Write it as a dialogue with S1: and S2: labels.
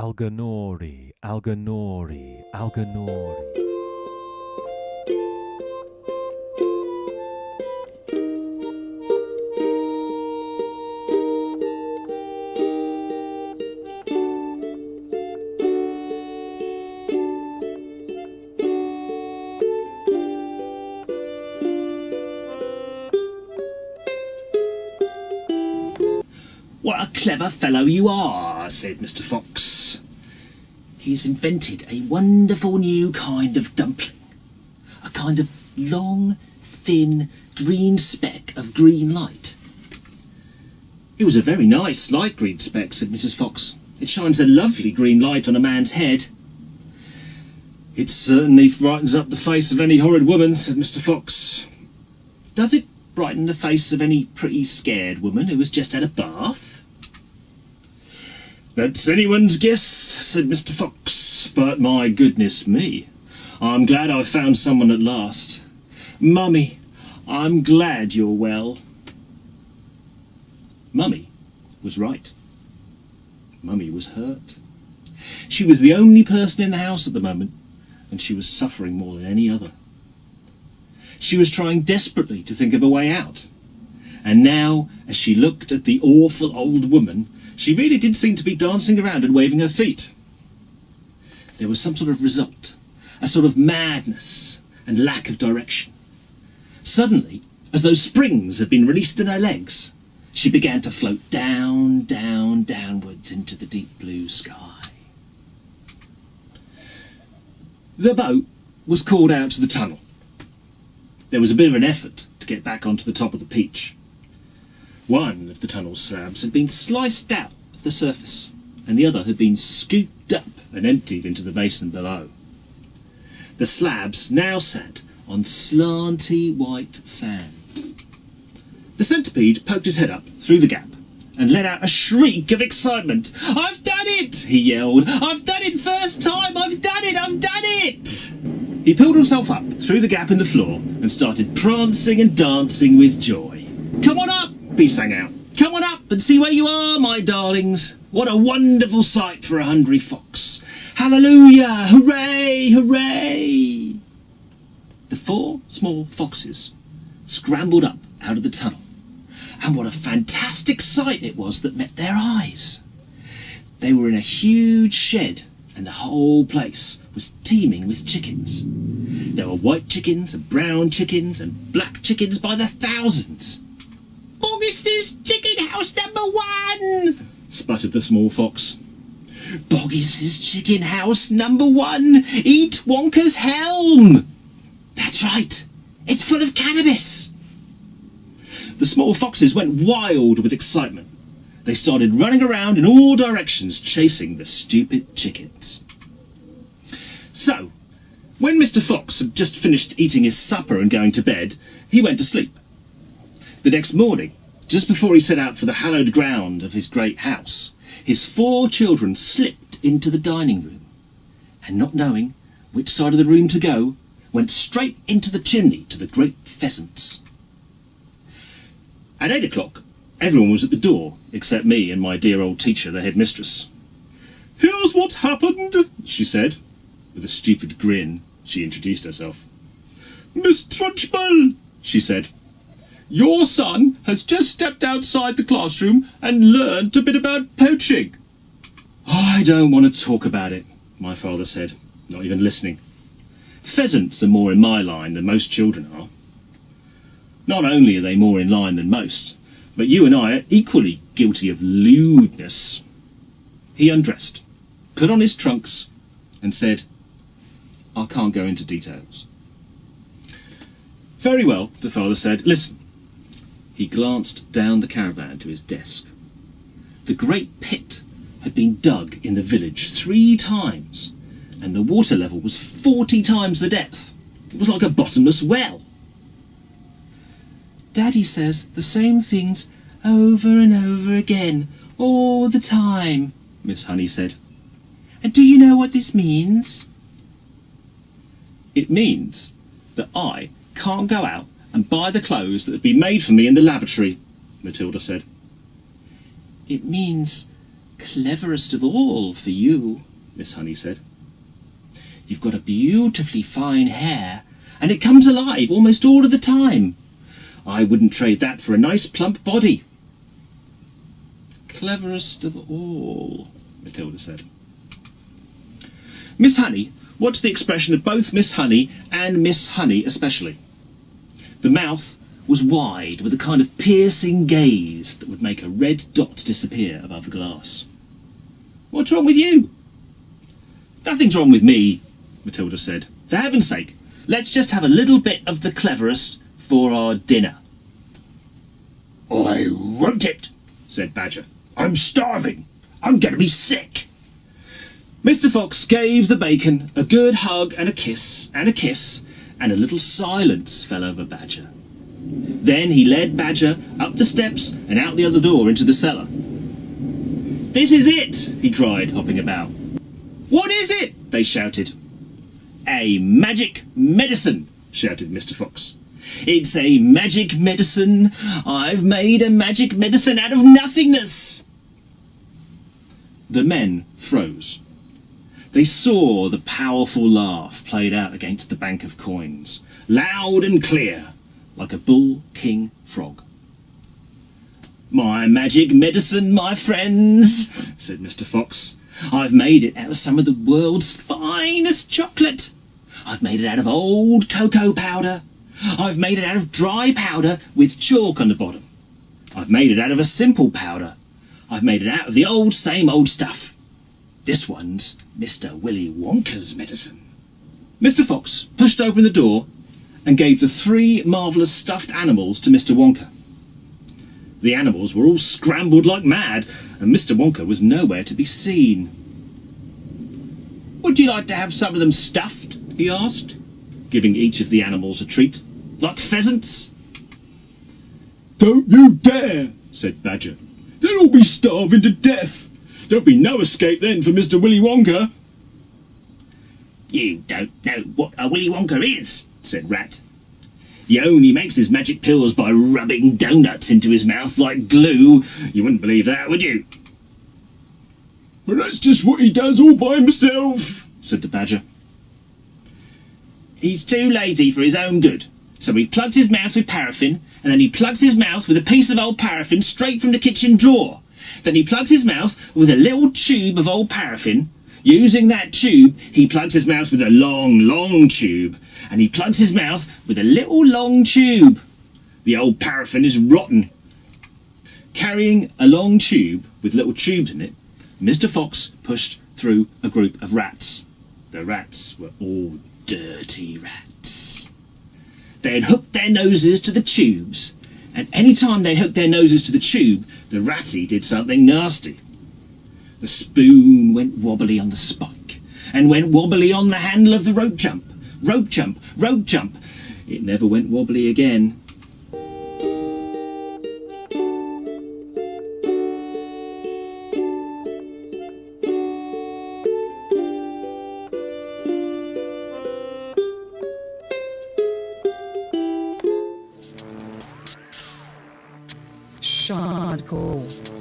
S1: Algonory, Algonory, Algonory.
S2: "What a clever fellow you are," said Mr. Fox. "He's invented a wonderful new kind of dumpling. A kind of long, thin, green speck of green light." "It was a very nice light green speck," said Mrs. Fox. "It shines a lovely green light on a man's head." "It certainly brightens up the face of any horrid woman," said Mr. Fox. "Does it brighten the face of any pretty scared woman who has just had a bath?" "That's anyone's guess," said Mr. Fox, "but my goodness me, I'm glad I've found someone at last. Mummy, I'm glad you're well." Mummy was right. Mummy was hurt. She was the only person in the house at the moment, and she was suffering more than any other. She was trying desperately to think of a way out, and now, as she looked at the awful old woman, she really did seem to be dancing around and waving her feet. There was some sort of result, a sort of madness and lack of direction. Suddenly, as though springs had been released in her legs, she began to float down, down, downwards into the deep blue sky. The boat was called out to the tunnel. There was a bit of an effort to get back onto the top of the peach. One of the tunnel slabs had been sliced out of the surface, and the other had been scooped up and emptied into the basin below. The slabs now sat on slanty white sand. The centipede poked his head up through the gap and let out a shriek of excitement. "I've done it!" he yelled. "I've done it first time! I've done it! I've done it!" He pulled himself up through the gap in the floor and started prancing and dancing with joy. "Come on up!" he sang out. "Come on up and see where you are, my darlings. What a wonderful sight for a hungry fox. Hallelujah! Hooray! Hooray!" The 4 small foxes scrambled up out of the tunnel, and what a fantastic sight it was that met their eyes. They were in a huge shed, and the whole place was teeming with chickens. There were white chickens and brown chickens and black chickens by the thousands. "Boggis's chicken house number 1, sputtered the small fox. "Boggis's chicken house number 1, eat Wonka's helm." "That's right, it's full of cannabis." The small foxes went wild with excitement. They started running around in all directions, chasing the stupid chickens. So, when Mr. Fox had just finished eating his supper and going to bed, he went to sleep. The next morning, just before he set out for the hallowed ground of his great house, his 4 children slipped into the dining room, and not knowing which side of the room to go, went straight into the chimney to the great pheasants. At 8 o'clock, everyone was at the door, except me and my dear old teacher, the headmistress. "Here's what's happened," she said. With a stupid grin, she introduced herself. "Miss Trunchbull," she said, "your son has just stepped outside the classroom and learned a bit about poaching." "I don't want to talk about it," my father said, not even listening. "Pheasants are more in my line than most children are. Not only are they more in line than most, but you and I are equally guilty of lewdness." He undressed, put on his trunks, and said, "I can't go into details." "Very well," the father said. "Listen." He glanced down the caravan to his desk. The great pit had been dug in the village 3 times, and the water level was 40 times the depth. It was like a bottomless well. "Daddy says the same things over and over again, all the time," Miss Honey said. "And do you know what this means?" "It means that I can't go out and buy the clothes that have been made for me in the lavatory," Matilda said. "It means Cleverest of all for you, Miss Honey said. You've got a beautifully fine hair, and it comes alive almost all of the time. I wouldn't trade that for a nice plump body. Cleverest of all, Matilda said. Miss Honey watched the expression of both Miss Honey and Miss Honey especially. The mouth was wide, with a kind of piercing gaze that would make a red dot disappear above the glass. What's wrong with you? Nothing's wrong with me, Matilda said. For heaven's sake, let's just have a little bit of the cleverest for our dinner. I won't it, said Badger. I'm starving. I'm going to be sick. Mr. Fox gave the bacon a good hug and a kiss, and a little silence fell over Badger. Then he led Badger up the steps and out the other door into the cellar. This is it, he cried, hopping about. What is it? They shouted. A magic medicine, shouted Mr. Fox. It's a magic medicine. I've made a magic medicine out of nothingness. The men froze. They saw the powerful laugh played out against the bank of coins, loud and clear, like a bull-king frog. My magic medicine, my friends, said Mr. Fox. I've made it out of some of the world's finest chocolate. I've made it out of old cocoa powder. I've made it out of dry powder with chalk on the bottom. I've made it out of a simple powder. I've made it out of the old same old stuff. This one's Mr. Willy Wonka's medicine. Mr. Fox pushed open the door and gave the 3 marvellous stuffed animals to Mr. Wonka. The animals were all scrambled like mad, and Mr. Wonka was nowhere to be seen. Would you like to have some of them stuffed? He asked, giving each of the animals a treat, like pheasants. Don't you dare, said Badger. They'll all be starving to death. There'll be no escape then for Mr. Willy Wonka. You don't know what a Willy Wonka is, said Rat. He only makes his magic pills by rubbing doughnuts into his mouth like glue. You wouldn't believe that, would you? Well, that's just what he does all by himself, said the Badger. He's too lazy for his own good, so he plugs his mouth with paraffin, and then he plugs his mouth with a piece of old paraffin straight from the kitchen drawer. Then he plugs his mouth with a little tube of old paraffin. Using that tube, he plugs his mouth with a long, long tube, and he plugs his mouth with a little long tube. The old paraffin is rotten. Carrying a long tube with little tubes in it, Mr. Fox pushed through a group of rats. The rats were all dirty rats. They had hooked their noses to the tubes, and any time they hooked their noses to the tube, the ratty did something nasty. The spoon went wobbly on the spike, and went wobbly on the handle of the rope jump. Rope jump, rope jump. It never went wobbly again.
S3: Hardcore.